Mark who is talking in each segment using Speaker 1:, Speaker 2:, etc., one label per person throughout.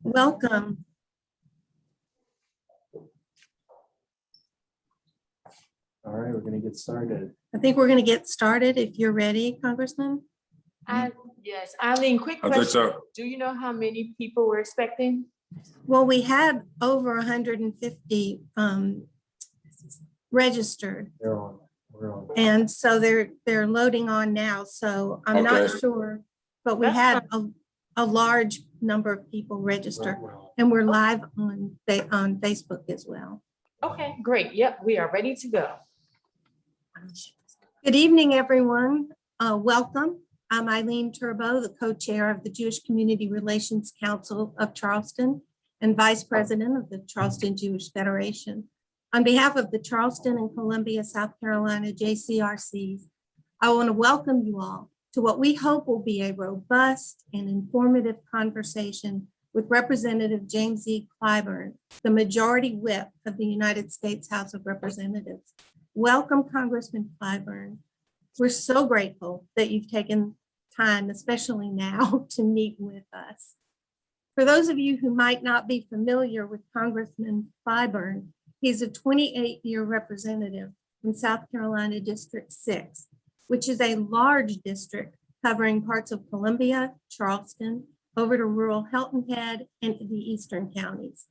Speaker 1: Welcome.
Speaker 2: All right, we're going to get started.
Speaker 1: I think we're going to get started if you're ready, Congressman.
Speaker 3: Yes, Eileen, quick
Speaker 4: I think
Speaker 3: question.
Speaker 4: so.
Speaker 3: Do you know how many people we're expecting?
Speaker 1: Well, we had over 150 registered,
Speaker 2: They're on. We're on.
Speaker 1: and so they're loading on now. So I'm not
Speaker 4: Okay.
Speaker 1: sure, but we
Speaker 3: That's
Speaker 1: had a large number of people register, and we're live on Facebook as well.
Speaker 3: Okay, great. Yep, we are ready to go.
Speaker 1: Good evening, everyone. Welcome. I'm Eileen Turbo, the co-chair of the Jewish Community Relations Council of Charleston and vice president of the Charleston Jewish Federation. On behalf of the Charleston and Columbia, South Carolina JCRCs, I want to welcome you all to what we hope will be a robust and informative conversation with Representative James E. Clyburn, the Majority Whip of the United States House of Representatives. Welcome, Congressman Clyburn. We're so grateful that you've taken time, especially now, to meet with us. For those of you who might not be familiar with Congressman Clyburn, he's a 28-year representative from South Carolina District 6, which is a large district covering parts of Columbia, Charleston, over to rural Hilton Head and the eastern counties.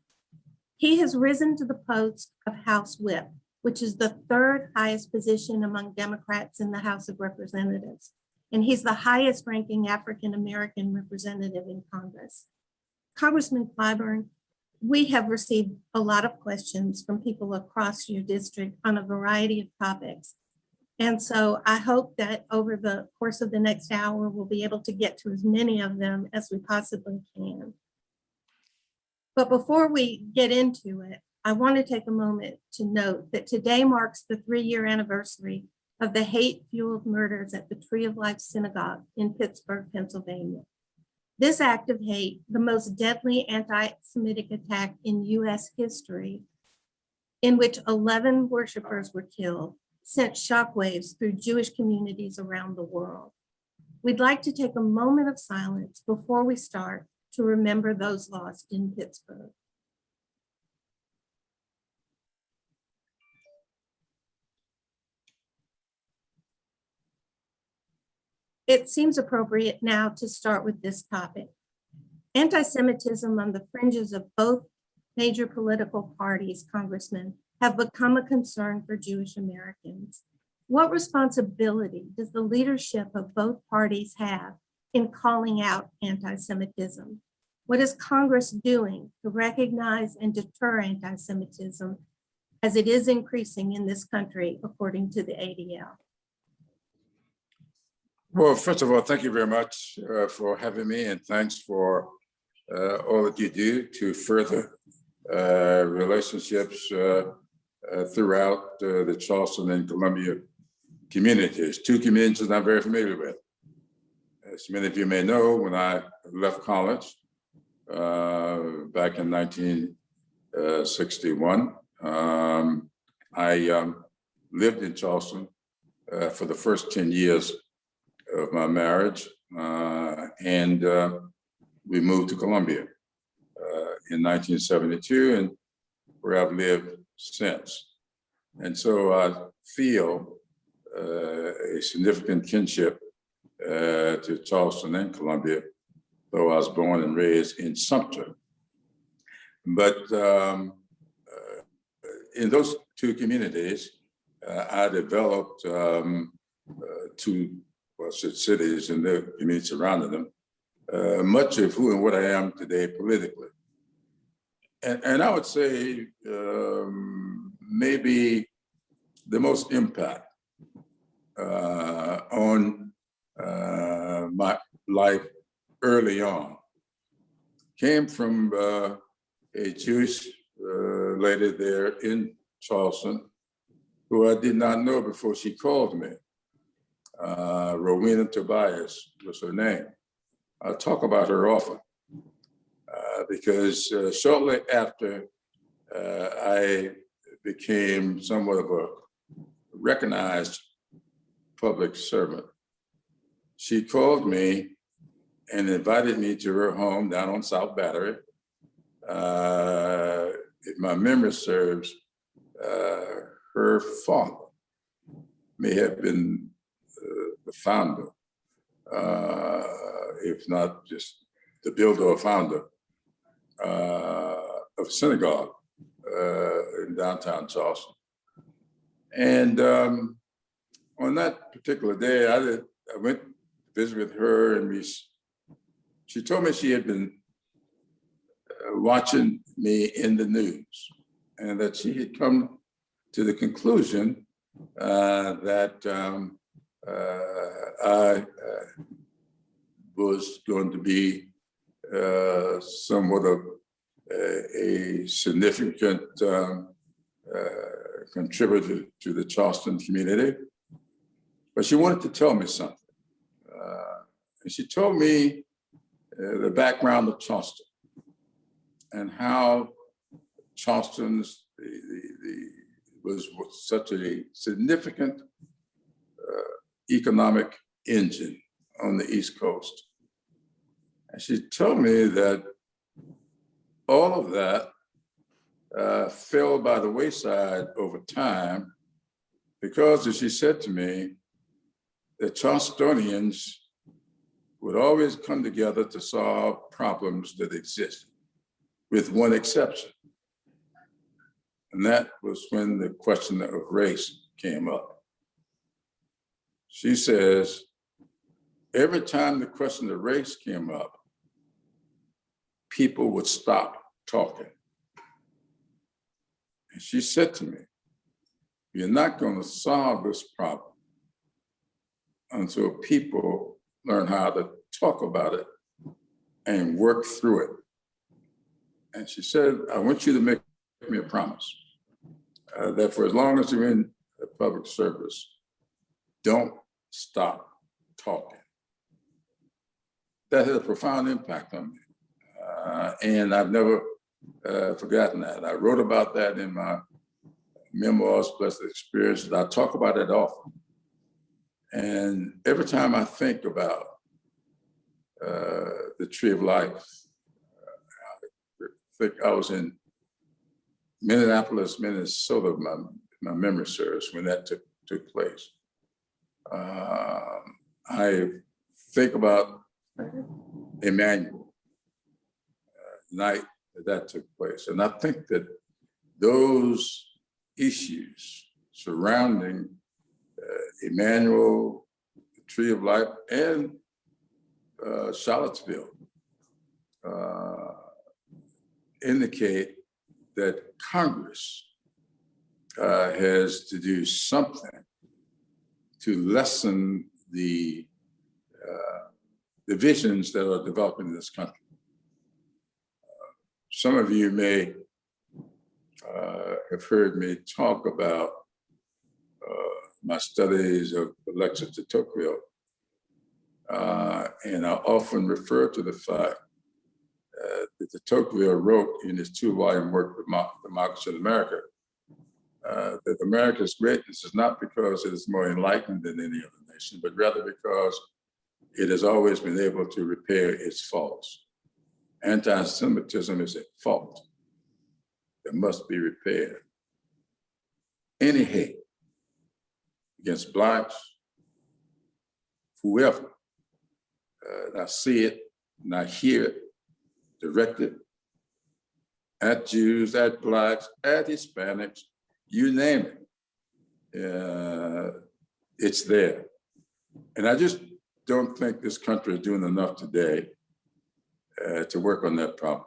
Speaker 1: He has risen to the post of House Whip, which is the third highest position among Democrats in the House of Representatives. And he's the highest ranking African-American representative in Congress. Congressman Clyburn, we have received a lot of questions from people across your district on a variety of topics. And so I hope that over the course of the next hour, we'll be able to get to as many of them as we possibly can. But before we get into it, I want to take a moment to note that today marks the 3-year anniversary of the hate-fueled murders at the Tree of Life Synagogue in Pittsburgh, Pennsylvania. This act of hate, the most deadly anti-Semitic attack in US history, in which 11 worshipers were killed, sent shockwaves through Jewish communities around the world. We'd like to take a moment of silence before we start to remember those lost in Pittsburgh. It seems appropriate now to start with this topic. Anti-Semitism on the fringes of both major political parties, Congressman, have become a concern for Jewish Americans. What responsibility does the leadership of both parties have in calling out anti-Semitism? What is Congress doing to recognize and deter anti-Semitism as it is increasing in this country, according to the ADL?
Speaker 4: Well, first of all, thank you very much for having me, and thanks for all that you do to further relationships throughout the Charleston and Columbia communities, two communities I'm very familiar with. As many of you may know, when I left college back in 1961, I lived in Charleston for the first 10 years of my marriage, and we moved to Columbia in 1972, and where I've lived since. And so I feel a significant kinship to Charleston and Columbia, though I was born and raised in Sumter. But in those two communities, I developed two cities and the communities surrounding them, much of who and what I am today politically. And I would say maybe the most impact on my life early on came from a Jewish lady there in Charleston who I did not know before she called me. Rowena Tobias was her name. I talk about her often because shortly after I became somewhat of a recognized public servant, she called me and invited me to her home down on South Battery if my memory serves, her father may have been the founder, if not just the builder or founder of a synagogue in downtown Charleston. And on that particular day, I went to visit with her, and she told me she had been watching me in the news, and that she had come to the conclusion that I was going to be somewhat of a significant contributor to the Charleston community. But she wanted to tell me something. And she told me the background of Charleston and how Charleston's was such a significant economic engine on the East Coast. And she told me that all of that fell by the wayside over time because, as she said to me, the Charlestonians would always come together to solve problems that existed, with one exception. And that was when the question of race came up. She says, every time the question of race came up, people would stop talking. And she said to me, you're not going to solve this problem until people learn how to talk about it and work through it. And she said, I want you to make me a promise that for as long as you're in public service, don't stop talking. That had a profound impact on me. And I've never forgotten that. I wrote about that in my memoirs, Blessed Experiences. I talk about it often. And every time I think about the Tree of Life, I think I was in Minneapolis, Minnesota, my memory serves, when that took place. I think about Emmanuel, night that took place. And I think that those issues surrounding Emmanuel, the Tree of Life, and Charlottesville indicate that Congress has to do something to lessen the divisions that are developing in this country. Some of you may have heard me talk about my studies of Alexis de Tocqueville. And I often refer to the fact that de Tocqueville wrote in his 2-volume work, Democracy in America, that America's greatness is not because it is more enlightened than any other nation, but rather because it has always been able to repair its faults. Anti-Semitism is a fault that must be repaired. Any hate against Blacks, whoever, and I see it and I hear it directed at Jews, at Blacks, at Hispanics, you name it, it's there. And I just don't think this country is doing enough today to work on that problem.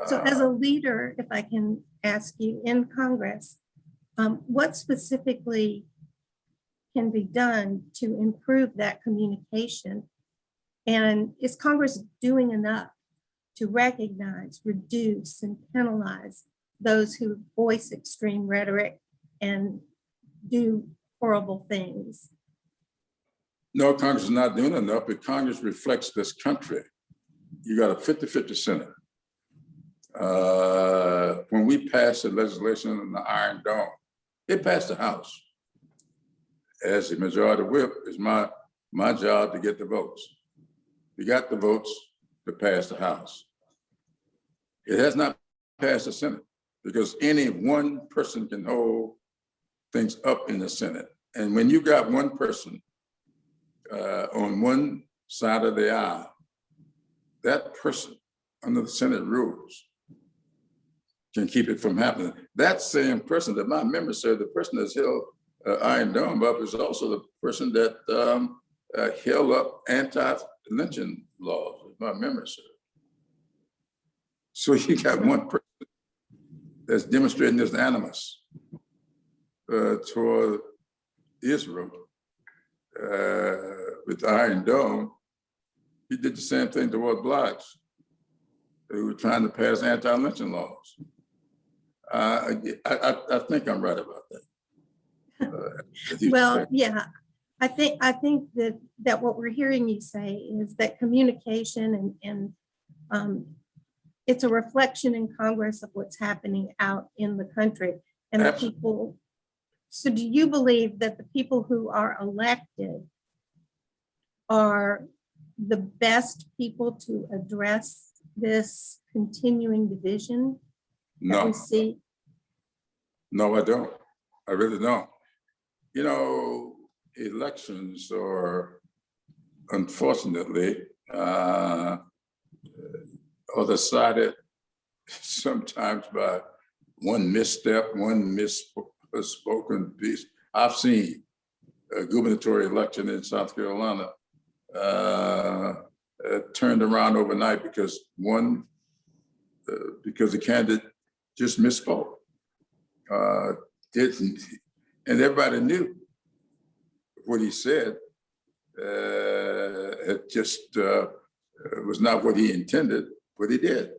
Speaker 1: So as a leader, if I can ask you, in Congress, what specifically can be done to improve that communication? And is Congress doing enough to recognize, reduce, and penalize those who voice extreme rhetoric and do horrible things?
Speaker 4: No, Congress is not doing enough, but Congress reflects this country. You got a 50-50 Senate. When we passed the legislation on the Iron Dome, it passed the House. As the majority whip, it's my job to get the votes. We got the votes to pass the House. It has not passed the Senate because any one person can hold things up in the Senate. And when you got one person on one side of the aisle, that person under the Senate rules can keep it from happening. That same person that my memory said, the person that's held Iron Dome up is also the person that held up anti-lynching laws, if my memory serves. So you got one person that's demonstrating this animus toward Israel with the Iron Dome. He did the same thing toward blacks who were trying to pass anti-lynching laws. I think I'm right about that.
Speaker 1: Well, yeah, I think that what we're hearing you say is that communication and it's a reflection in Congress of what's happening out in the country and the
Speaker 4: Absolutely.
Speaker 1: people. So do you believe that the people who are elected are the best people to address this continuing division that we
Speaker 4: No,
Speaker 1: see?
Speaker 4: no, I don't. I really don't. You know, elections are unfortunately are decided sometimes by one misstep, one misspoken piece. I've seen a gubernatorial election in South Carolina turned around overnight because because the candidate just misspoke, didn't, and everybody knew what he said. It just was not what he intended, but he did.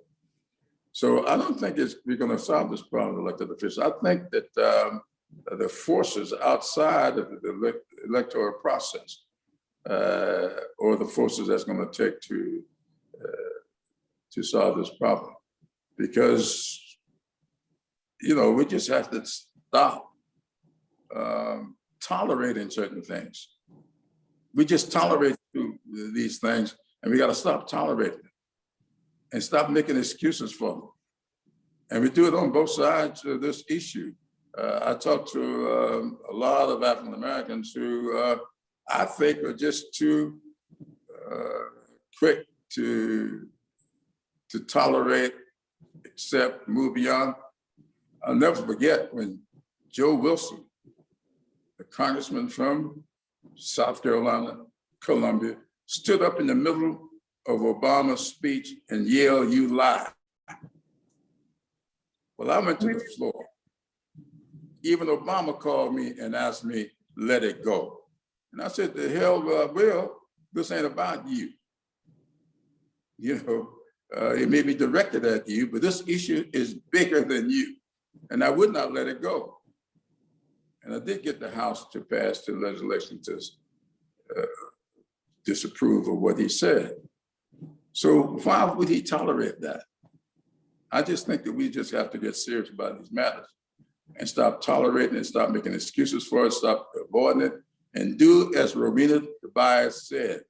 Speaker 4: So I don't think we're going to solve this problem with elected officials. I think that the forces outside of the electoral process, or the forces that's going to take to solve this problem, because we just have to stop tolerating certain things. We just tolerate these things, and we got to stop tolerating them and stop making excuses for them. And we do it on both sides of this issue. I talked to a lot of African Americans who I think are just too quick to tolerate, accept, move beyond. I'll never forget when Joe Wilson, the congressman from South Carolina, Columbia, stood up in the middle of Obama's speech and yelled, "You lie." Well, I went to the floor. Even Obama called me and asked me, "Let it go." And I said, "The hell, Will, this ain't about you. It may be directed at you, but this issue is bigger than you." And I would not let it go. And I did get the House to pass the legislation to disapprove of what he said. So why would he tolerate that? I just think that we just have to get serious about these matters and stop tolerating and stop making excuses for it, stop avoiding it, and do as Rowena Tobias said,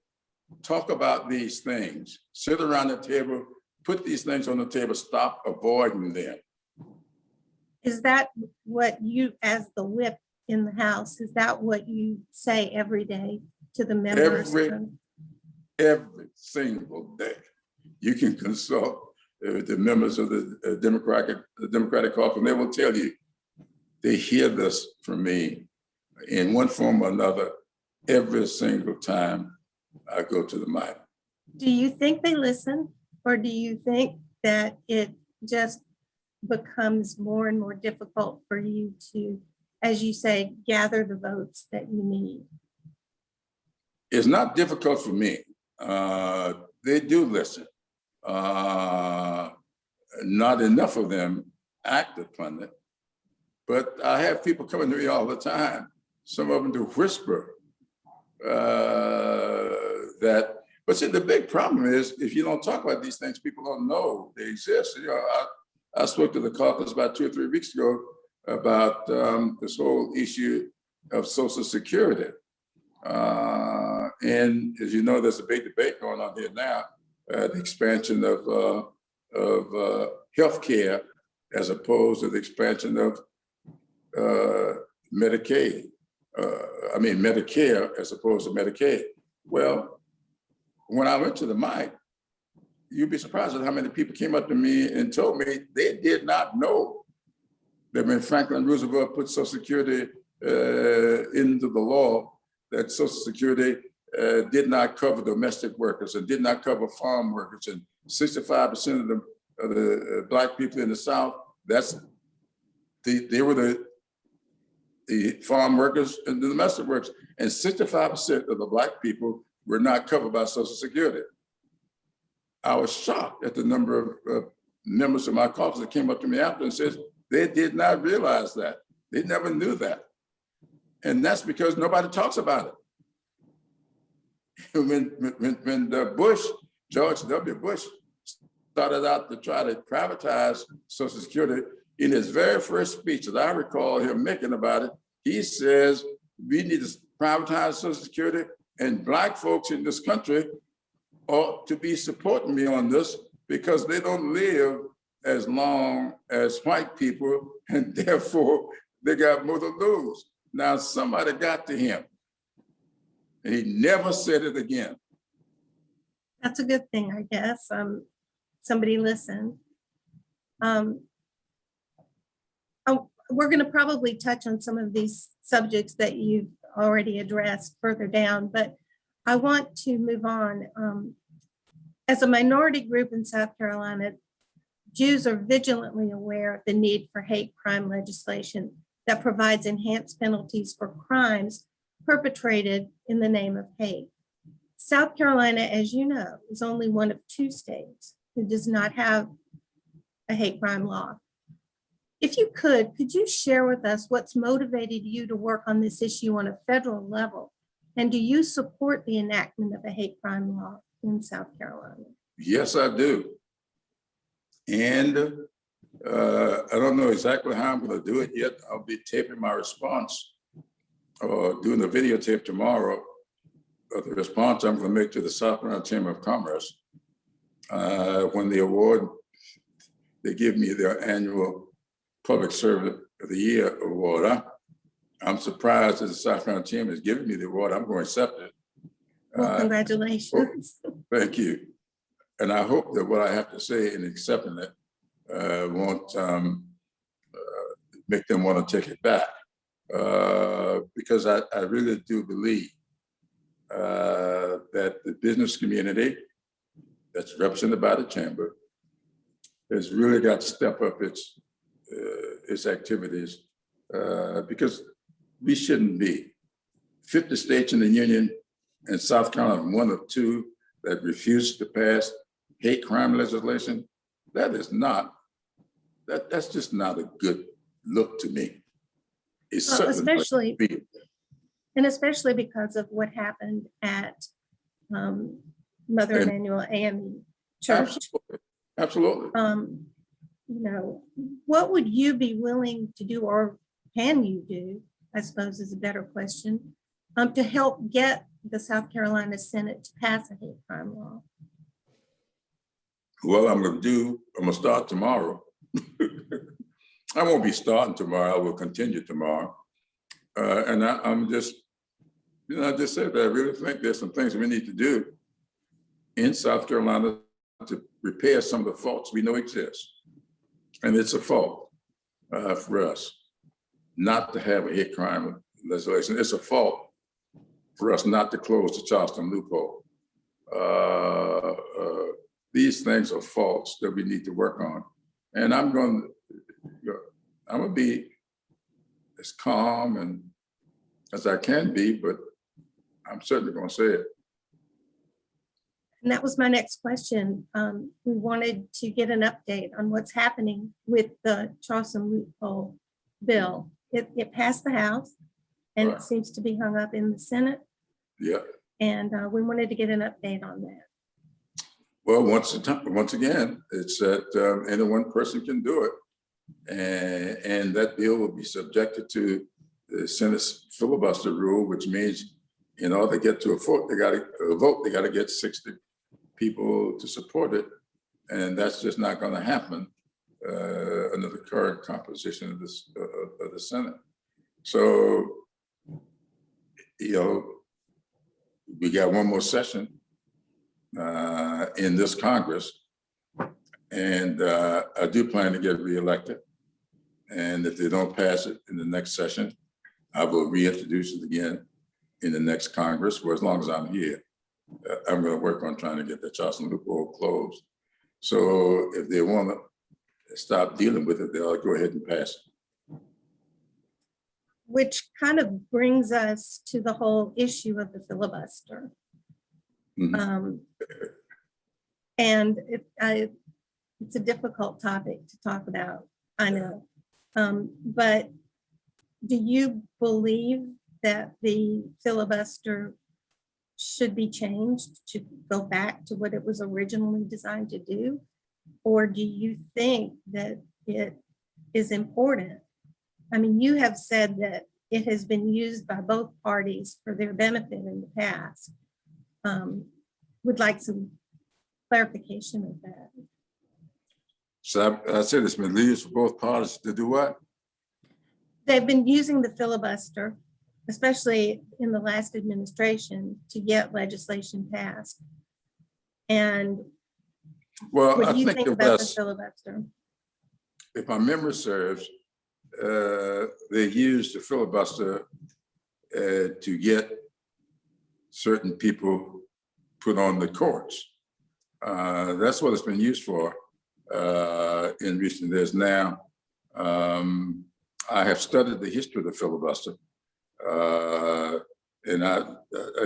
Speaker 4: talk about these things, sit around the table, put these things on the table, stop avoiding them.
Speaker 1: Is that what you, as the whip in the House, is that what you say every day to the members?
Speaker 4: Every single day. You can consult the members of the Democratic caucus, and they will tell you they hear this from me in one form or another every single time I go to the mic.
Speaker 1: Do you think they listen, or do you think that it just becomes more and more difficult for you to, as you say, gather the votes that you need?
Speaker 4: It's not difficult for me. They do listen. Not enough of them act upon it, but I have people coming to me all the time. Some of them do whisper that. But see, the big problem is if you don't talk about these things, people don't know they exist. I spoke to the caucus about 2 or 3 weeks ago about this whole issue of Social Security. And as you know, there's a big debate going on here now, the expansion of of healthcare as opposed to the expansion of Medicaid. Medicare as opposed to Medicaid. Well, when I went to the mic, you'd be surprised at how many people came up to me and told me they did not know that when Franklin Roosevelt put Social Security into the law, that Social Security did not cover domestic workers and did not cover farm workers, and 65% of the Black people in the South, they were the farm workers and the domestic workers, and 65% of the Black people were not covered by Social Security. I was shocked at the number of members of my caucus that came up to me after and said they did not realize that. They never knew that. And that's because nobody talks about it. When George W. Bush started out to try to privatize Social Security, in his very first speech that I recall him making about it, he says, we need to privatize Social Security, and Black folks in this country ought to be supporting me on this because they don't live as long as white people, and therefore they got more to lose. Now somebody got to him, and he never said it again.
Speaker 1: That's a good thing, I guess. Somebody listened. We're going to probably touch on some of these subjects that you've already addressed further down, but I want to move on. As a minority group in South Carolina, Jews are vigilantly aware of the need for hate crime legislation that provides enhanced penalties for crimes perpetrated in the name of hate. South Carolina, as you know, is only one of 2 states who does not have a hate crime law. If you could you share with us what's motivated you to work on this issue on a federal level? And do you support the enactment of a hate crime law in South Carolina?
Speaker 4: Yes, I do. And I don't know exactly how I'm going to do it yet. I'll be taping my response or doing a videotape tomorrow of the response I'm going to make to the South Carolina Chamber of Commerce when the award, they give me their annual Public Servant of the Year award. I'm surprised that the South Carolina Chamber is giving me the award. I'm going to accept it.
Speaker 1: Well, congratulations.
Speaker 4: Thank you. And I hope that what I have to say in accepting it won't make them want to take it back. Because I really do believe that the business community that's represented by the chamber has really got to step up its activities because we shouldn't be. 50 states in the union and South Carolina, one of 2 that refused to pass hate crime legislation. That's just not a good look to me. It's
Speaker 1: especially because of what happened at Mother Emanuel AME Church.
Speaker 4: Absolutely.
Speaker 1: What would you be willing to do, or can you do, I suppose is a better question, to help get the South Carolina Senate to pass a hate crime law?
Speaker 4: Well, I'm going to start tomorrow. I won't be starting tomorrow. I will continue tomorrow. And I'm just, I just said that I really think there's some things we need to do in South Carolina to repair some of the faults we know exist. And it's a fault for us not to have a hate crime legislation. It's a fault for us not to close the Charleston loophole. These things are faults that we need to work on. And I'm going to be as calm and as I can be, but I'm certainly going to say it.
Speaker 1: And that was my next question. We wanted to get an update on what's happening with the Charleston loophole bill. It passed the House and
Speaker 4: Right.
Speaker 1: It seems to be hung up in the Senate.
Speaker 4: Yeah.
Speaker 1: And we wanted to get an update on that.
Speaker 4: Well, once again, it's that any one person can do it. And that bill will be subjected to the Senate's filibuster rule, which means in order to get to a vote, they got to get 60 people to support it. And that's just not going to happen under the current composition of this of the Senate. So, you know, we got one more session in this Congress, and I do plan to get reelected. And if they don't pass it in the next session, I will reintroduce it again in the next Congress for as long as I'm here. I'm going to work on trying to get the Charleston loophole closed. So if they want to stop dealing with it, they'll go ahead and pass it.
Speaker 1: Which kind of brings us to the whole issue of the filibuster.
Speaker 4: Mhm.
Speaker 1: And it's a difficult topic to talk about, I know. But do you believe that the filibuster should be changed to go back to what it was originally designed to do? Or do you think that it is important? I mean, you have said that it has been used by both parties for their benefit in the past. Would like some clarification of that.
Speaker 4: So I said it's been used for both parties to do what?
Speaker 1: They've been using the filibuster, especially in the last administration, to get legislation passed. And
Speaker 4: Well,
Speaker 1: what
Speaker 4: I
Speaker 1: do you
Speaker 4: think
Speaker 1: think
Speaker 4: the
Speaker 1: about the
Speaker 4: best,
Speaker 1: filibuster?
Speaker 4: if my memory serves, they used the filibuster to get certain people put on the courts. That's what it's been used for in recent years. Now, I have studied the history of the filibuster, and I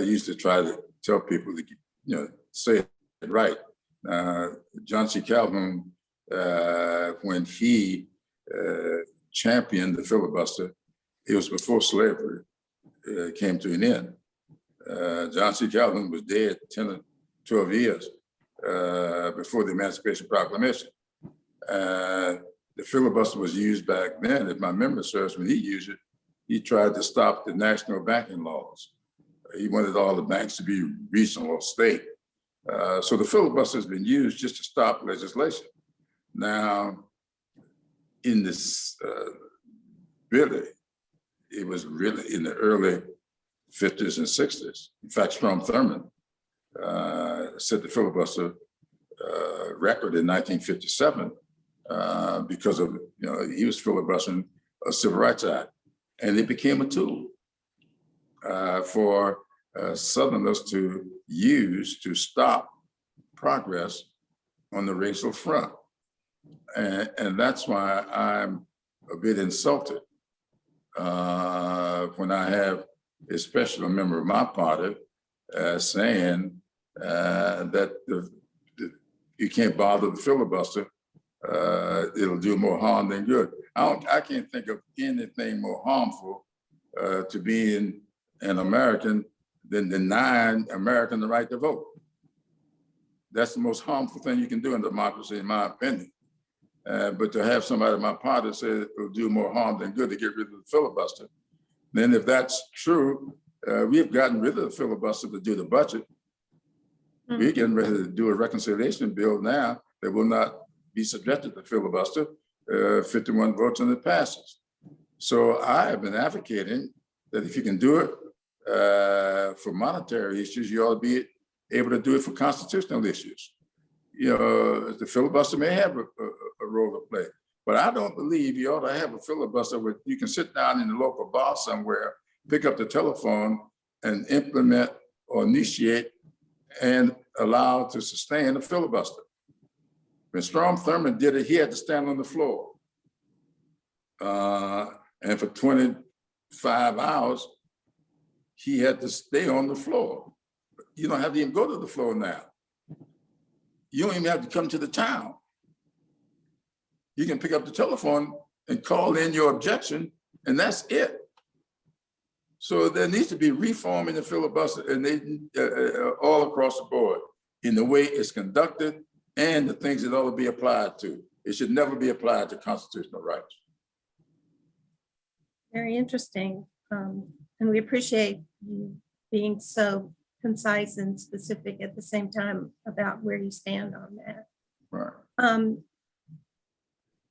Speaker 4: used to try to tell people to, say it right. John C. Calhoun, when he championed the filibuster, it was before slavery came to an end. John C. Calhoun was dead 10 or 12 years before the Emancipation Proclamation. The filibuster was used back then. If my memory serves, when he used it, he tried to stop the national banking laws. He wanted all the banks to be regional or state. So the filibuster has been used just to stop legislation. Now, in this, really, it was really in the early 50s and 60s. In fact, Strom Thurmond set the filibuster record in 1957 because of, he was filibustering a Civil Rights Act. And it became a tool for Southerners to use to stop progress on the racial front. And that's why I'm a bit insulted when I have especially a member of my party saying that you can't bother the filibuster, it'll do more harm than good. I can't think of anything more harmful to being an American than denying Americans the right to vote. That's the most harmful thing you can do in democracy, in my opinion. But to have somebody in my party say it'll do more harm than good to get rid of the filibuster, then if that's true, we've gotten rid of the filibuster to do the budget. We're getting ready to do a reconciliation bill now that will not be subjected to filibuster, 51 votes and it passes. So I have been advocating that if you can do it for monetary issues, you ought to be able to do it for constitutional issues. The filibuster may have a role to play, but I don't believe you ought to have a filibuster where you can sit down in the local bar somewhere, pick up the telephone and implement or initiate and allow to sustain a filibuster. When Strom Thurmond did it, he had to stand on the floor. And for 25 hours, he had to stay on the floor. You don't have to even go to the floor now. You don't even have to come to the town. You can pick up the telephone and call in your objection, and that's it. So there needs to be reform in the filibuster and all across the board in the way it's conducted and the things it ought to be applied to. It should never be applied to constitutional rights.
Speaker 1: Very interesting. And we appreciate you being so concise and specific at the same time about where you stand on that.
Speaker 4: Right.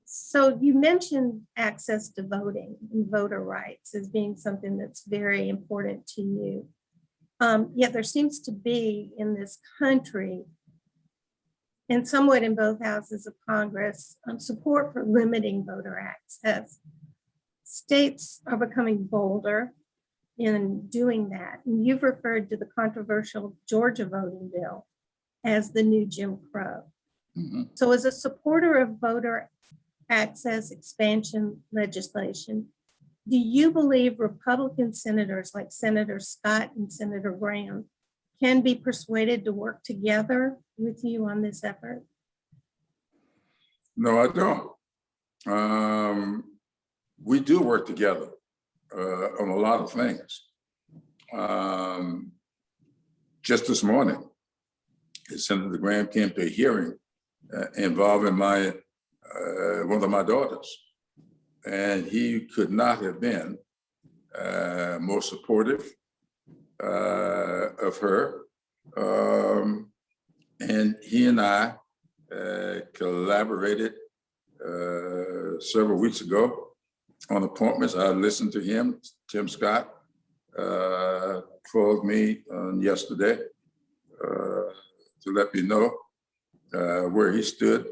Speaker 1: So you mentioned access to voting and voter rights as being something that's very important to you. Yet there seems to be in this country, and somewhat in both houses of Congress, support for limiting voter access. States are becoming bolder in doing that. And you've referred to the controversial Georgia voting bill as the new Jim Crow.
Speaker 4: Mhm.
Speaker 1: So as a supporter of voter access expansion legislation, do you believe Republican senators like Senator Scott and Senator Graham can be persuaded to work together with you on this effort?
Speaker 4: No, I don't. We do work together on a lot of things. Just this morning, Senator Graham came to a hearing involving one of my daughters, and he could not have been more supportive of her. And he and I collaborated several weeks ago on appointments. I listened to him. Tim Scott called me yesterday to let me know where he stood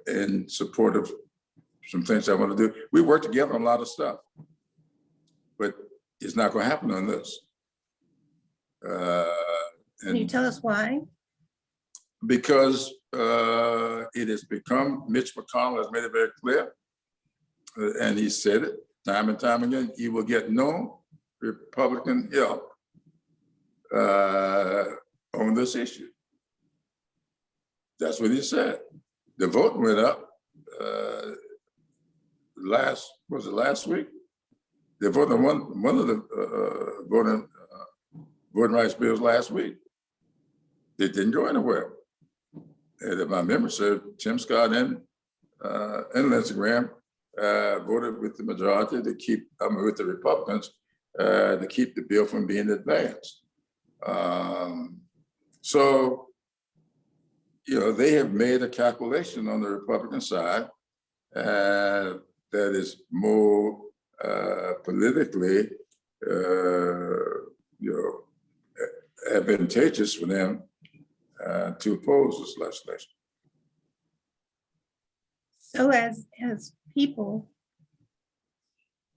Speaker 4: in support of some things I want to do. We work together on a lot of stuff, but it's not going to happen on this.
Speaker 1: Can you tell us why?
Speaker 4: Because it has become, Mitch McConnell has made it very clear, and he said it time and time again, he will get no Republican help on this issue. That's what he said. The vote went up last week? They voted on one of the voting rights bills last week. It didn't go anywhere. And if my memory serves, Tim Scott and Lindsey Graham voted with the majority to keep, with the Republicans, to keep the bill from being advanced. So, you know, they have made a calculation on the Republican side that is more politically, advantageous for them to oppose this legislation.
Speaker 1: So as people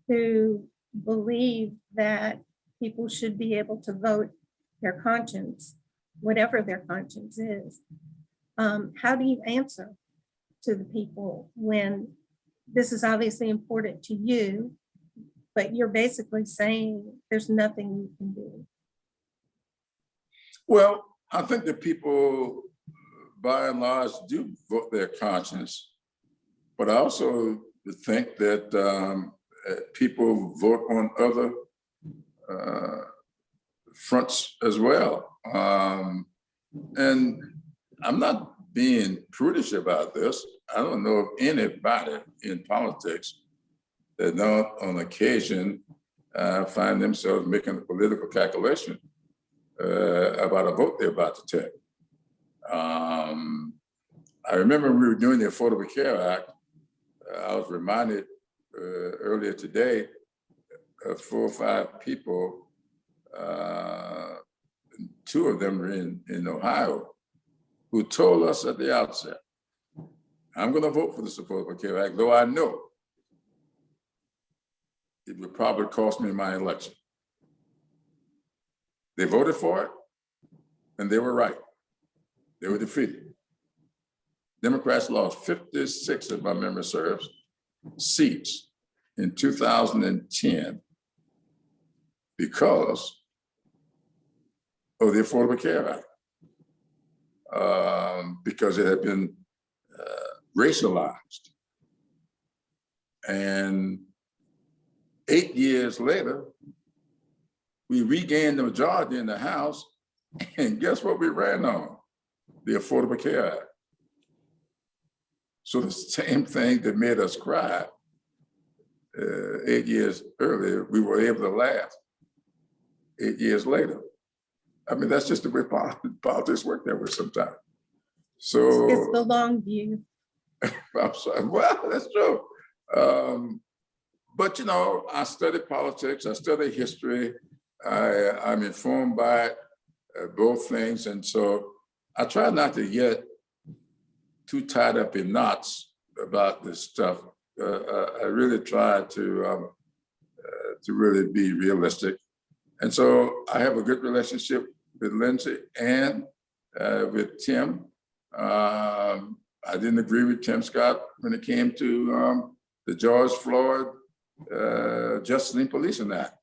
Speaker 1: who believe that people should be able to vote their conscience, whatever their conscience is, how do you answer to the people when this is obviously important to you, but you're basically saying there's nothing you can do?
Speaker 4: Well, I think that people, by and large, do vote their conscience, but I also think that people vote on other fronts as well. And I'm not being prudish about this. I don't know of anybody in politics that don't, on occasion, find themselves making a political calculation about a vote they're about to take. I remember when we were doing the Affordable Care Act, I was reminded earlier today of 4 or 5 people, 2 of them were in Ohio, who told us at the outset, I'm going to vote for this Affordable Care Act, though I know it would probably cost me my election. They voted for it, and they were right. They were defeated. Democrats lost 56, if my memory serves, seats in 2010 because of the Affordable Care Act, because it had been racialized. And 8 years later, we regained the majority in the House, and guess what we ran on? The Affordable Care Act. So the same thing that made us cry 8 years earlier, we were able to laugh 8 years later. I mean, that's just the way politics work that way sometimes. So.
Speaker 1: It's the long view.
Speaker 4: I'm sorry. Well, that's true. But you know, I study politics, I study history. I'm informed by both things. And so I try not to get too tied up in knots about this stuff. I really try to really be realistic. And so I have a good relationship with Lindsay and with Tim. I didn't agree with Tim Scott when it came to the George Floyd Justice and Policing Act.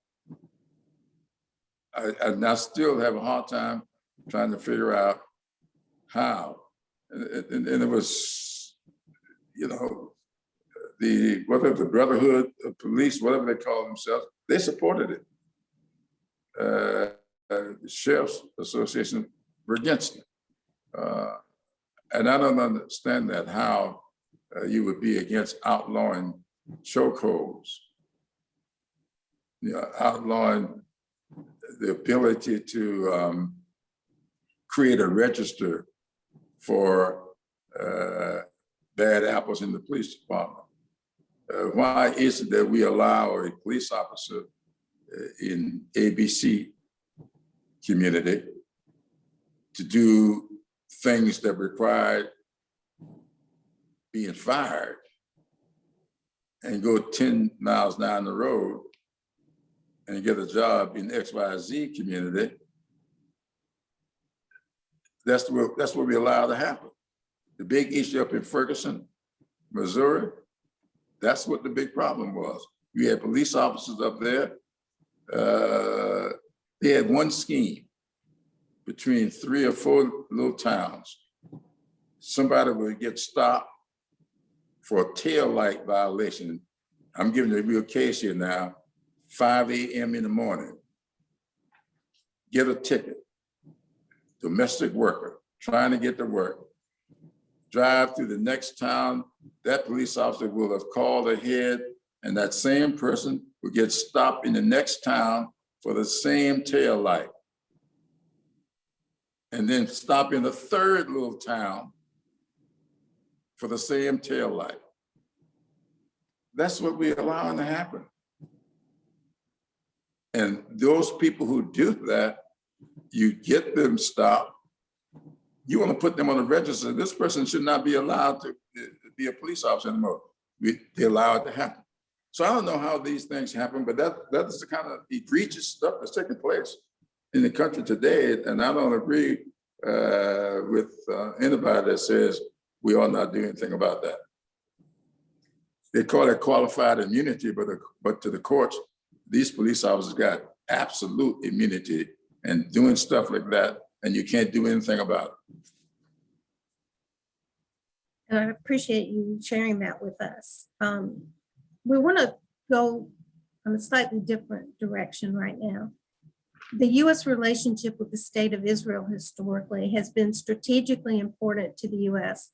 Speaker 4: And I still have a hard time trying to figure out how. And it was, you know, whether the Brotherhood of Police, whatever they call themselves, they supported it. The Sheriff's Association were against it. And I don't understand that, how you would be against outlawing chokeholds, you know, outlawing the ability to create a register for bad apples in the police department. Why is it that we allow a police officer in ABC community to do things that require being fired and go 10 miles down the road and get a job in XYZ community? That's what we allow to happen. The big issue up in Ferguson, Missouri, that's what the big problem was. We had police officers up there. They had one scheme between 3 or 4 little towns. Somebody would get stopped for a tail light violation. I'm giving you a real case here now, 5 a.m. in the morning. Get a ticket. Domestic worker trying to get to work. Drive through the next town. That police officer will have called ahead, and that same person will get stopped in the next town for the same tail light. And then stop in the third little town for the same tail light. That's what we're allowing to happen. And those people who do that, you get them stopped. You want to put them on the register. This person should not be allowed to be a police officer anymore. They allow it to happen. So I don't know how these things happen, but that is the kind of egregious stuff that's taking place in the country today. And I don't agree with anybody that says we ought not do anything about that. They call it qualified immunity, but to the courts, these police officers got absolute immunity and doing stuff like that, and you can't do anything about it.
Speaker 1: And I appreciate you sharing that with us. We want to go in a slightly different direction right now. The U.S. relationship with the state of Israel historically has been strategically important to the U.S.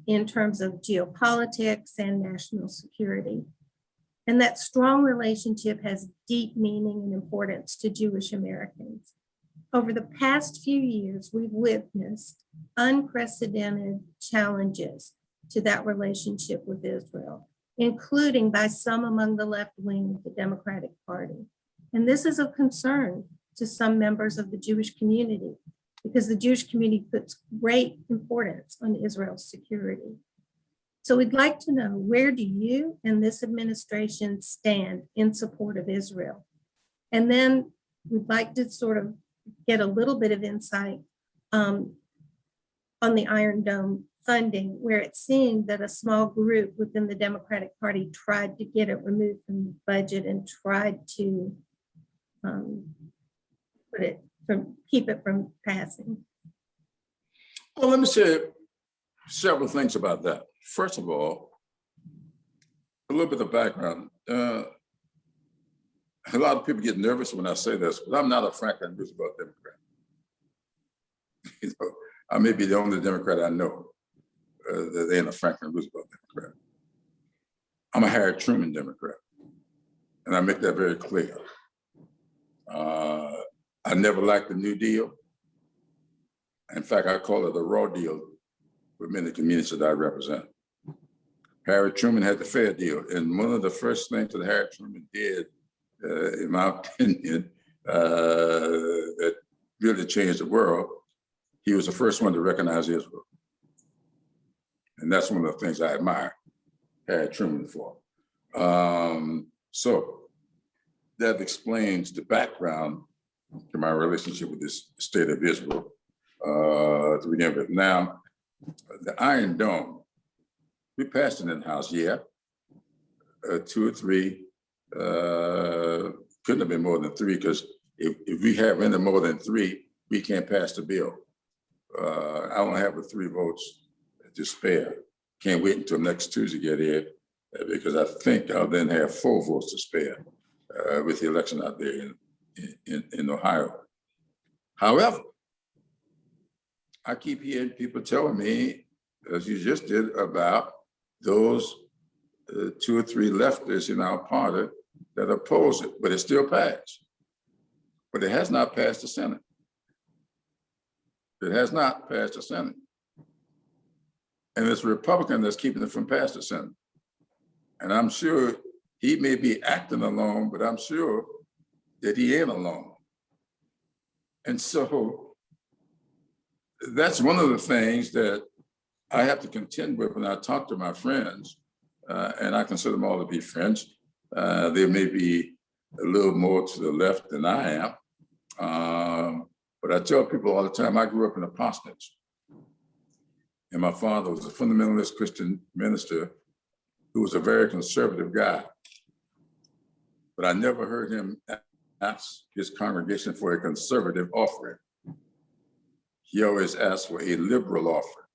Speaker 1: in terms of geopolitics and national security. And that strong relationship has deep meaning and importance to Jewish Americans. Over the past few years, we've witnessed unprecedented challenges to that relationship with Israel, including by some among the left wing of the Democratic Party. And this is of concern to some members of the Jewish community, because the Jewish community puts great importance on Israel's security. So we'd like to know, where do you and this administration stand in support of Israel? And then we'd like to sort of get a little bit of insight on the Iron Dome funding, where it seemed that a small group within the Democratic Party tried to get it removed from the budget and tried to keep it from passing.
Speaker 4: Well, let me say several things about that. First of all, a little bit of background. A lot of people get nervous when I say this, but I'm not a Franklin Roosevelt Democrat. You know, I may be the only Democrat I know that ain't a Franklin Roosevelt Democrat. I'm a Harry Truman Democrat, and I make that very clear. I never liked the New Deal. In fact, I call it a raw deal within the communities that I represent. Harry Truman had the fair deal, and one of the first things that Harry Truman did, in my opinion, that really changed the world, he was the first one to recognize Israel. And that's one of the things I admire Harry Truman for. So that explains the background to my relationship with this state of Israel. To begin with. Now, the Iron Dome, we passed it in the House, yeah. 2 or 3, couldn't have been more than 3, because if we have any more than 3, we can't pass the bill. I only have 3 votes to spare. Can't wait until next Tuesday to get here, because I think I'll then have 4 votes to spare with the election out there in Ohio. However, I keep hearing people telling me, as you just did, about those 2 or 3 leftists in our party that oppose it, but it still passed. But it has not passed the Senate. It has not passed the Senate. And it's a Republican that's keeping it from passing the Senate. And I'm sure he may be acting alone, but I'm sure that he ain't alone. And so that's one of the things that I have to contend with when I talk to my friends, and I consider them all to be friends. They may be a little more to the left than I am. But I tell people all the time, I grew up in a parsonage. And my father was a fundamentalist Christian minister who was a very conservative guy. But I never heard him ask his congregation for a conservative offering. He always asked for a liberal offering.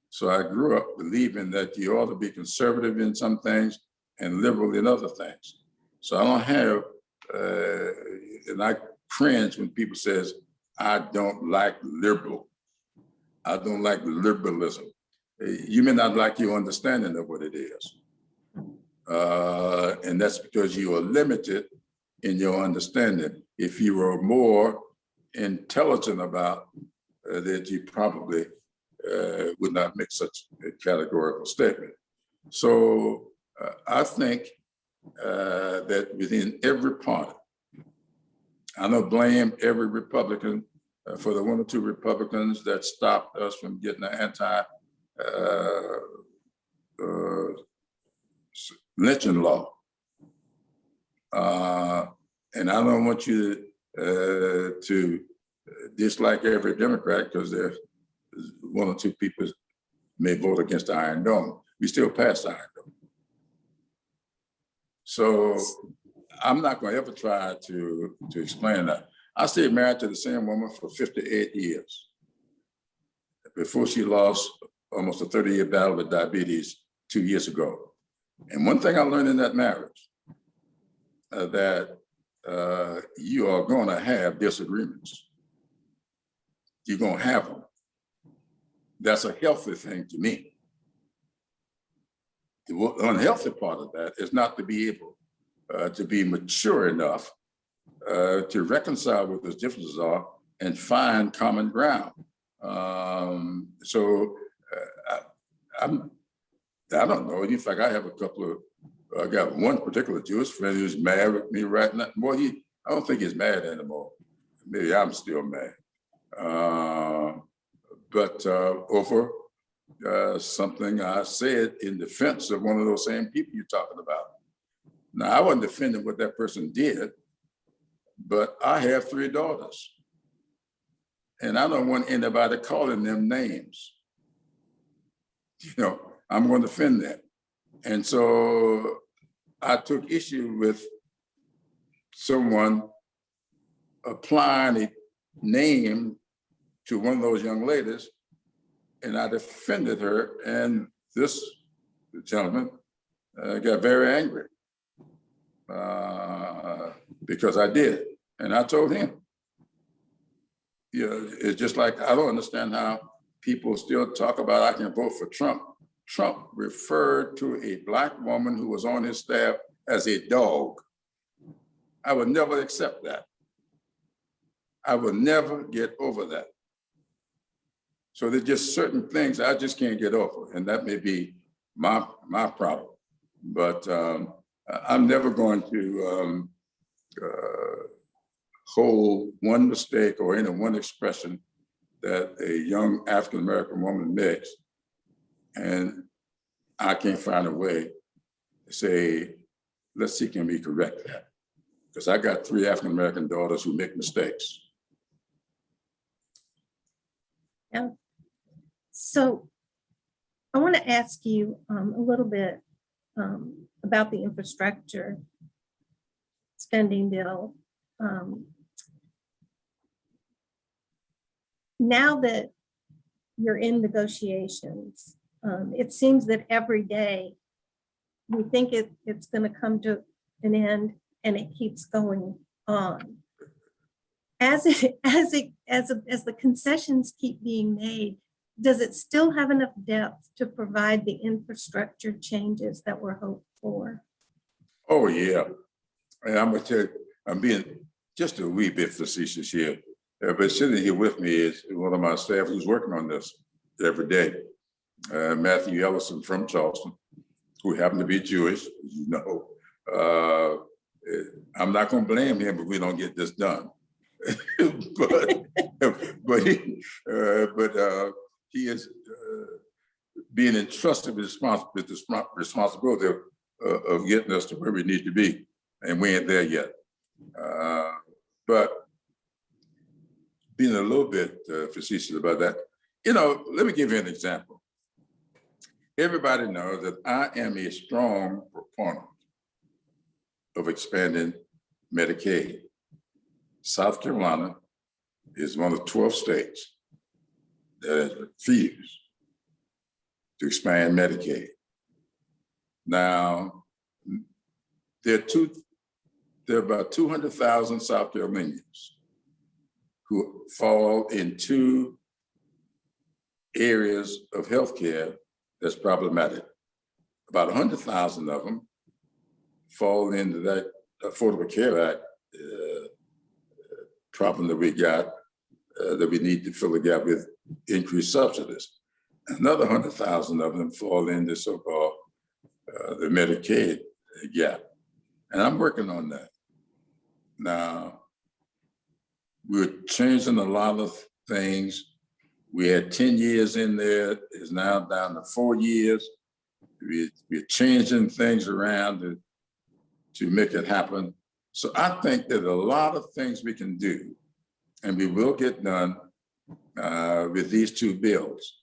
Speaker 4: So I grew up believing that you ought to be conservative in some things and liberal in other things. So I don't have, and I cringe when people says, I don't like liberal. I don't like liberalism. You may not like your understanding of what it is. And that's because you are limited in your understanding. If you were more intelligent about that, you probably would not make such a categorical statement. So I think that within every party, I don't blame every Republican for the 1 or 2 Republicans that stopped us from getting an anti-lynching law. And I don't want you to dislike every Democrat because there's 1 or 2 people may vote against the Iron Dome. We still passed the Iron Dome. So I'm not going to ever try to explain that. I stayed married to the same woman for 58 years before she lost almost a 30-year battle with diabetes 2 years ago. And one thing I learned in that marriage, that you are going to have disagreements. You're going to have them. That's a healthy thing to me. The unhealthy part of that is not to be able to be mature enough to reconcile what those differences are and find common ground. So I don't know. In fact, I have a couple of, I got one particular Jewish friend who's mad with me right now. Well, I don't think he's mad anymore. Maybe I'm still mad. But over something I said in defense of one of those same people you're talking about. Now, I wasn't defending what that person did, but I have 3 daughters. And I don't want anybody calling them names. You know, I'm going to defend that. And so I took issue with someone applying a name to one of those young ladies, and I defended her, and this gentleman got very angry because I did. And I told him, you know, it's just like, I don't understand how people still talk about I can vote for Trump. Trump referred to a Black woman who was on his staff as a dog. I would never accept that. I would never get over that. So there's just certain things I just can't get over, and that may be my problem. But I'm never going to hold one mistake or any one expression that a young African-American woman makes, and I can't find a way to say, let's see, can we correct that? Because I got 3 African-American daughters who make mistakes.
Speaker 1: Yeah. So I want to ask you a little bit about the infrastructure spending bill. Now that you're in negotiations, it seems that every day we think it's going to come to an end, and it keeps going on. As the concessions keep being made, does it still have enough depth to provide the infrastructure changes that were hoped for?
Speaker 4: Oh, yeah. And I'm gonna tell you, I'm being just a wee bit facetious here, but sitting here with me is one of my staff who's working on this every day, Matthew Ellison from Charleston, who happened to be Jewish, as you know. I'm not gonna blame him if we don't get this done. but he is being entrusted with the responsibility of getting us to where we need to be, and we ain't there yet. But being a little bit facetious about that, let me give you an example. Everybody knows that I am a strong proponent of expanding Medicaid. South Carolina is one of 12 states that has refused to expand Medicaid. Now, there are about 200,000 South Carolinians who fall in 2 areas of healthcare that's problematic. About 100,000 of them fall into that Affordable Care Act problem that we got, that we need to fill the gap with increased subsidies. Another 100,000 of them fall into so-called the Medicaid gap. And I'm working on that. Now, we're changing a lot of things. We had 10 years in there, it's now down to 4 years. We're changing things around to make it happen. So I think that a lot of things we can do, and we will get done with these 2 bills.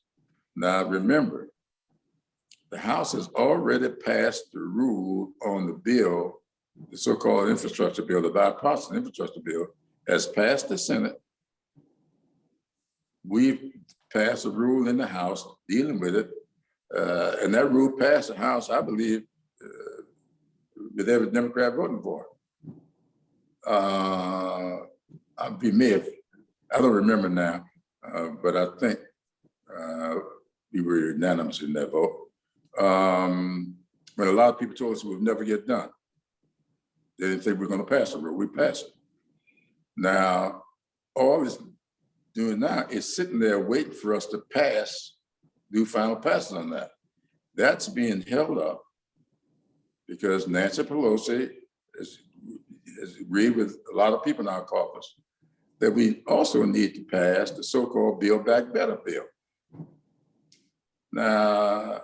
Speaker 4: Now, remember, the House has already passed the rule on the bill, the so-called infrastructure bill, the bipartisan infrastructure bill, has passed the Senate. We've passed a rule in the House dealing with it, and that rule passed the House, I believe, with every Democrat voting for it. I don't remember now, but I think we were unanimous in that vote. But a lot of people told us we'll never get done. They didn't think we were going to pass the rule. We passed it. Now, all it's doing now is sitting there waiting for us to do final passes on that. That's being held up because Nancy Pelosi has agreed with a lot of people in our caucus that we also need to pass the so-called Build Back Better bill. Now,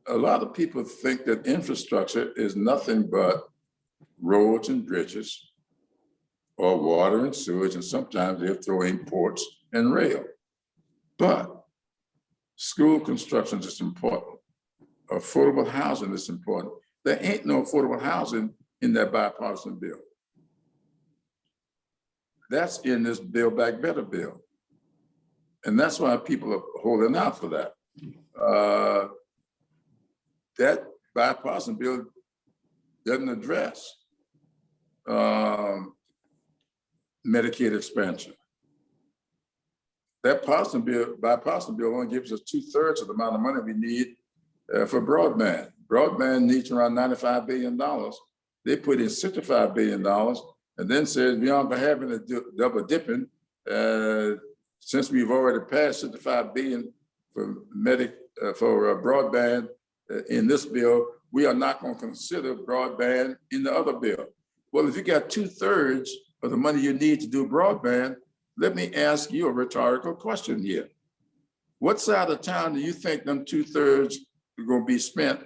Speaker 4: a lot of people think that infrastructure is nothing but roads and bridges or water and sewage, and sometimes they'll throw in ports and rail. But school construction is important. Affordable housing is important. There ain't no affordable housing in that bipartisan bill. That's in this Build Back Better bill. And that's why people are holding out for that. That bipartisan bill doesn't address Medicaid expansion. That bipartisan bill only gives us 2/3 of the amount of money we need for broadband. Broadband needs around $95 billion. They put in $65 billion and then said we aren't having a double dipping. since we've already passed 65 billion for broadband in this bill, we are not going to consider broadband in the other bill. Well, if you got 2/3 of the money you need to do broadband, let me ask you a rhetorical question here. What side of town do you think them 2/3 are going to be spent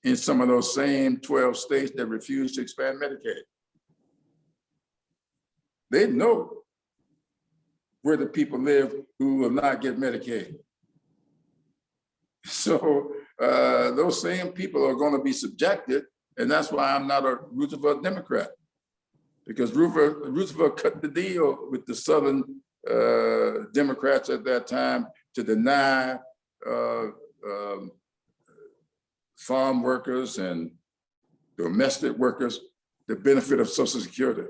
Speaker 4: in some of those same 12 states that refuse to expand Medicaid? They know where the people live who will not get Medicaid. So those same people are going to be subjected, and that's why I'm not a Roosevelt Democrat, because Roosevelt cut the deal with the Southern Democrats at that time to deny farm workers and domestic workers the benefit of Social Security.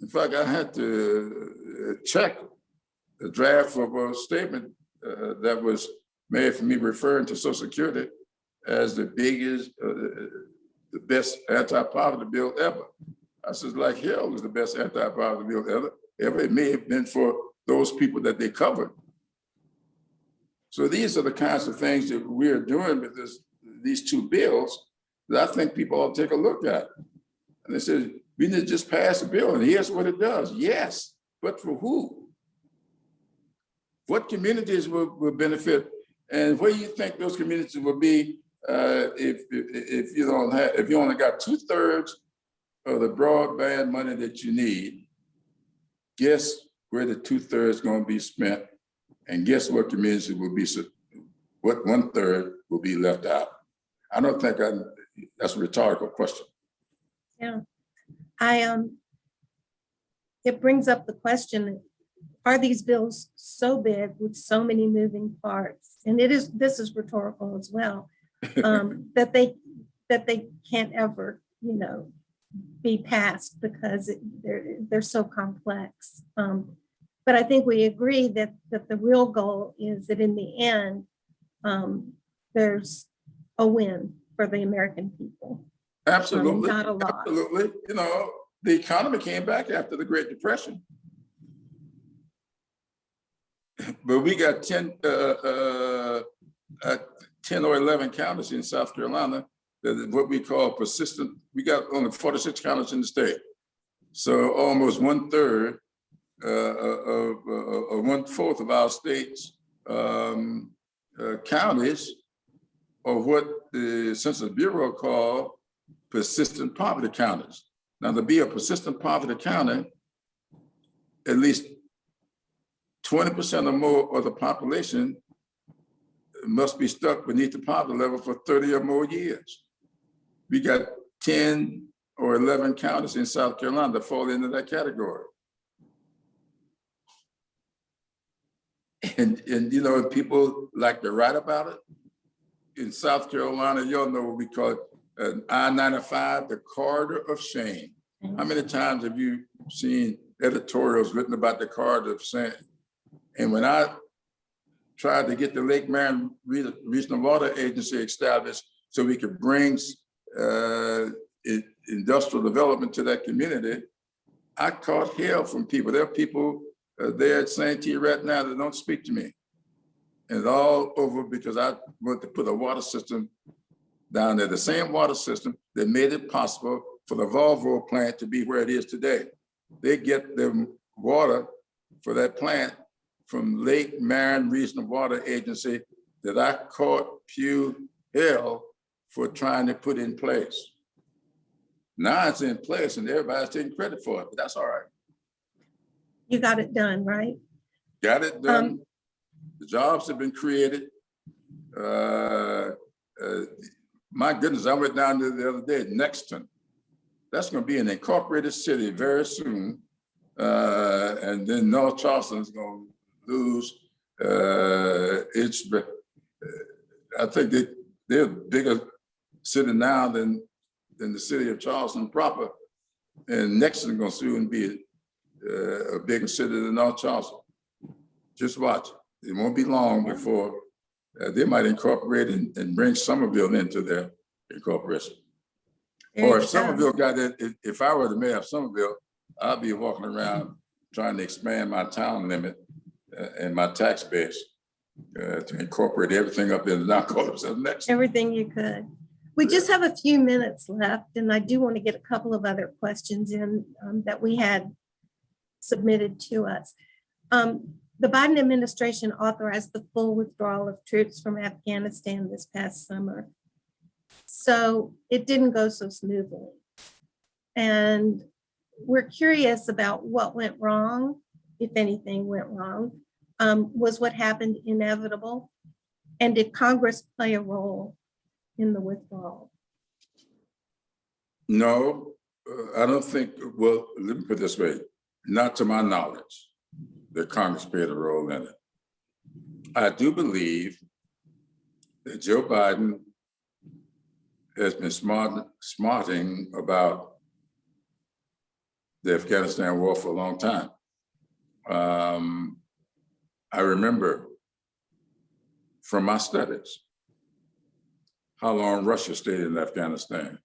Speaker 4: In fact, I had to check the draft of a statement that was made for me referring to Social Security as the biggest, the best anti-poverty bill ever. I said, like hell is the best anti-poverty bill ever. It may have been for those people that they covered. So these are the kinds of things that we're doing with these two bills that I think people ought to take a look at. And they said, we need to just pass a bill and here's what it does. Yes, but for who? What communities will benefit, and where you think those communities will be if you only got 2/3 of the broadband money that you need? Guess where the 2/3 going to be spent, and guess what communities will be, what 1/3 will be left out? I don't think that's a rhetorical question.
Speaker 1: Yeah, it brings up the question, are these bills so big with so many moving parts? And this is rhetorical as well, that they can't ever, be passed because they're so complex. But I think we agree that the real goal is that in the end, there's a win for the American people.
Speaker 4: Absolutely,
Speaker 1: Not a loss.
Speaker 4: absolutely. The economy came back after the Great Depression. But we got 10 or 11 counties in South Carolina that is what we call persistent. We got only 46 counties in the state. So almost 1/3 or 1/4 of our state's counties are what the Census Bureau called persistent poverty counties. Now, to be a persistent poverty county, at least 20% or more of the population must be stuck beneath the poverty level for 30 or more years. We got 10 or 11 counties in South Carolina that fall into that category. And people like to write about it. In South Carolina, y'all know what we call it, I-95, the corridor of shame. How many times have you seen editorials written about the corridor of shame? And when I tried to get the Lake Marion Regional Water Agency established so we could bring industrial development to that community, I caught hell from people. There are people there at St. T right now that don't speak to me. And it's all over because I want to put a water system down there, the same water system that made it possible for the Volvo plant to be where it is today. They get their water for that plant from Lake Marion Regional Water Agency that I caught pew hell for trying to put in place. Now it's in place and everybody's taking credit for it, but that's all right.
Speaker 1: You got it done, right?
Speaker 4: Got it done. The jobs have been created. My goodness, I went down there the other day, Nexton. That's going to be an incorporated city very soon. And then North Charleston is going to lose I think they're a bigger city now than the city of Charleston proper. And Nexton is going to soon be a bigger city than North Charleston. Just watch. It won't be long before they might incorporate and bring Somerville into their incorporation. Or if Somerville got it, if I were the mayor of Somerville, I'd be walking around trying to expand my town limit and my tax base to incorporate everything up there, not call themselves next.
Speaker 1: Everything you could. We just have a few minutes left, and I do want to get a couple of other questions in that we had submitted to us. The Biden administration authorized the full withdrawal of troops from Afghanistan this past summer. So it didn't go so smoothly. And we're curious about what went wrong, if anything went wrong. Was what happened inevitable? And did Congress play a role in the withdrawal?
Speaker 4: No, I don't think, well, let me put it this way, not to my knowledge that Congress played a role in it. I do believe that Joe Biden has been smarting about the Afghanistan war for a long time. I remember from my studies how long Russia stayed in Afghanistan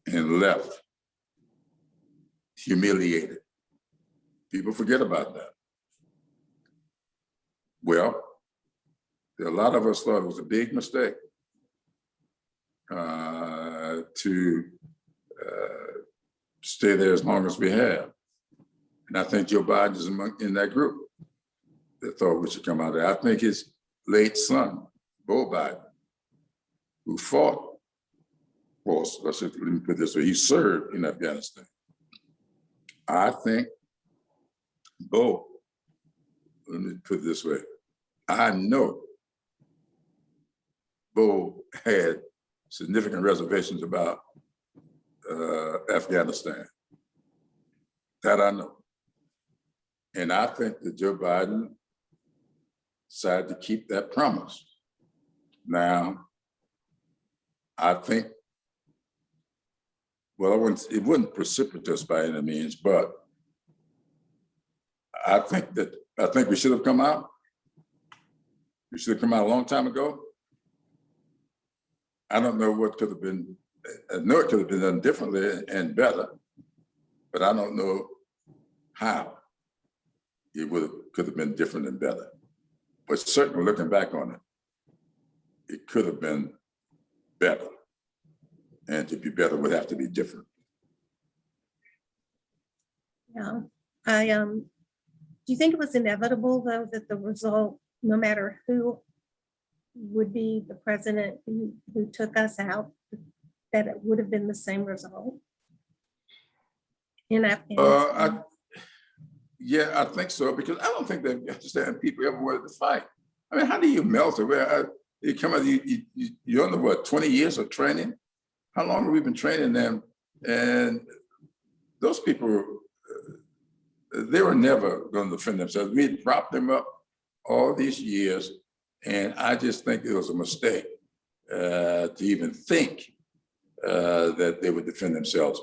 Speaker 4: and left humiliated. People forget about that. Well, a lot of us thought it was a big mistake to stay there as long as we have. And I think Joe Biden is in that group that thought we should come out of there. I think his late son, Beau Biden, who fought, well, let me put it this way, he served in Afghanistan. I think Beau, let me put it this way, I know Beau had significant reservations about Afghanistan. That I know. And I think that Joe Biden decided to keep that promise. Now, I think, well, it wasn't precipitous by any means, but I think we should have come out. We should have come out a long time ago. I don't know what could have been, I know it could have been done differently and better, but I don't know how it could have been different and better. But certainly looking back on it, it could have been better. And to be better would have to be different.
Speaker 1: Yeah, do you think it was inevitable though that the result, no matter who would be the president who took us out, that it would have been the same result in Afghanistan?
Speaker 4: Yeah, I think so, because I don't think that Afghanistan people ever wanted to fight. I mean, how do you melt it? You come out, you're under what, 20 years of training? How long have we been training them? And those people, they were never going to defend themselves. We had propped them up all these years, and I just think it was a mistake to even think that they would defend themselves.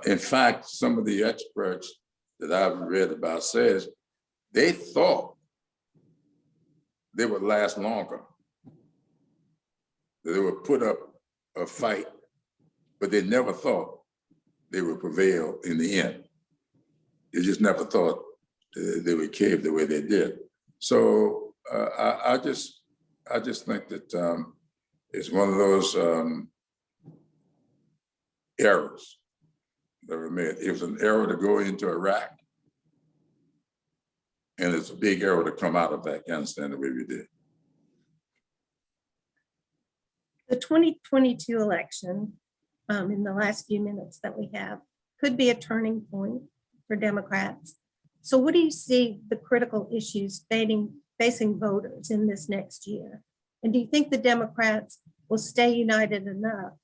Speaker 4: In fact, some of the experts that I've read about says they thought they would last longer, that they would put up a fight, but they never thought they would prevail in the end. They just never thought they would cave the way they did. So I just think that it's one of those errors that were made. It was an error to go into Iraq, and it's a big error to come out of Afghanistan the way we did.
Speaker 1: The 2022 election, in the last few minutes that we have, could be a turning point for Democrats. So what do you see the critical issues facing voters in this next year? And do you think the Democrats will stay united enough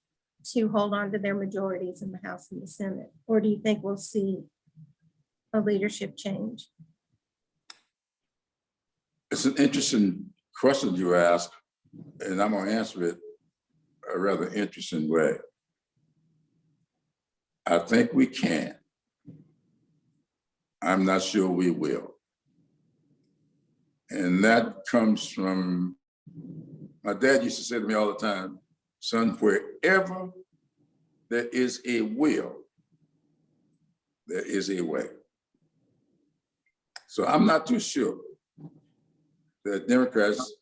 Speaker 1: to hold on to their majorities in the House and the Senate? Or do you think we'll see a leadership change?
Speaker 4: It's an interesting question you ask, and I'm going to answer it a rather interesting way. I think we can. I'm not sure we will. And that comes from, my dad used to say to me all the time, son, wherever there is a will, there is a way. So I'm not too sure that Democrats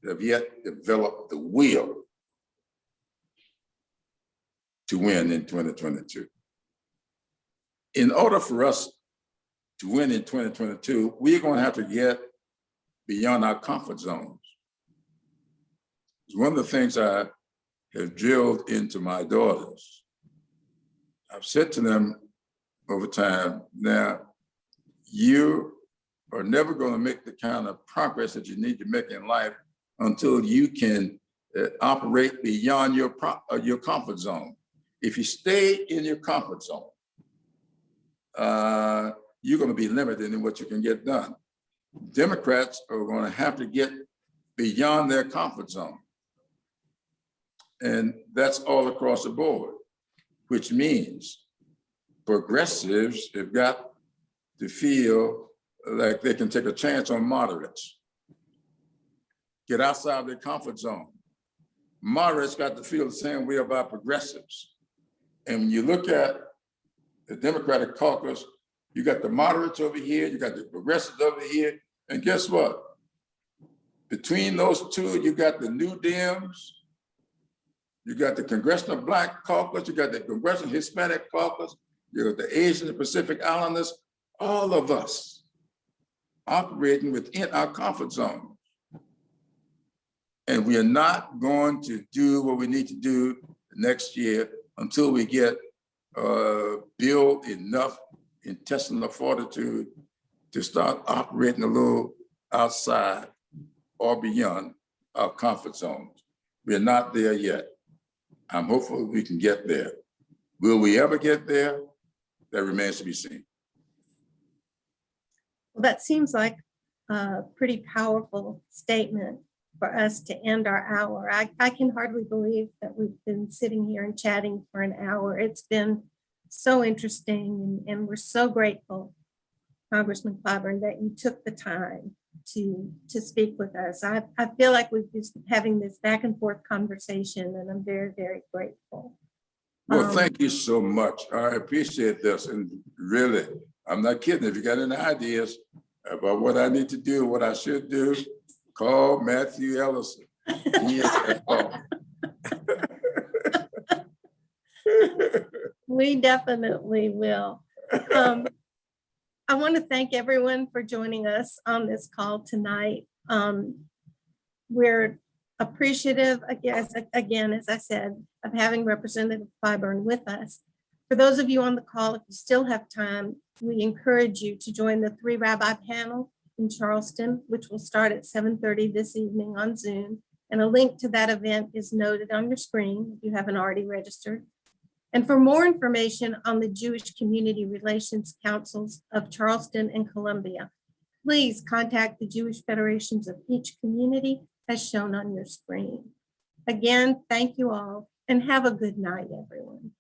Speaker 4: have yet developed the will to win in 2022. In order for us to win in 2022, we're going to have to get beyond our comfort zones. It's one of the things I have drilled into my daughters. I've said to them over time, now, you are never going to make the kind of progress that you need to make in life until you can operate beyond your comfort zone. If you stay in your comfort zone, you're going to be limited in what you can get done. Democrats are going to have to get beyond their comfort zone. And that's all across the board, which means progressives have got to feel like they can take a chance on moderates. Get outside their comfort zone. Moderates got to feel the same way about progressives. And when you look at the Democratic caucus, you got the moderates over here, you got the progressives over here, and guess what? Between those two, you got the New Dems, you got the Congressional Black Caucus, you got the Congressional Hispanic Caucus, you got the Asian and Pacific Islanders, all of us operating within our comfort zone. And we are not going to do what we need to do next year until we get build enough intestinal fortitude to start operating a little outside or beyond our comfort zones. We're not there yet. I'm hopeful we can get there. Will we ever get there? That remains to be seen.
Speaker 1: Well, that seems like a pretty powerful statement for us to end our hour. I can hardly believe that we've been sitting here and chatting for an hour. It's been so interesting, and we're so grateful, Congressman Clyburn, that you took the time to speak with us. I feel like we've been having this back and forth conversation, and I'm very, very grateful.
Speaker 4: Well, thank you so much. I appreciate this. And really, I'm not kidding. If you got any ideas about what I need to do, what I should do, call Matthew Ellison. He is at fault.
Speaker 1: We definitely will. I want to thank everyone for joining us on this call tonight. We're appreciative, again, as I said, of having Representative Clyburn with us. For those of you on the call, if you still have time, we encourage you to join the 3 Rabbi panel in Charleston, which will start at 7:30 this evening on Zoom. And a link to that event is noted on your screen if you haven't already registered. And for more information on the Jewish Community Relations Councils of Charleston and Columbia, please contact the Jewish federations of each community as shown on your screen. Again, thank you all and have a good night, everyone.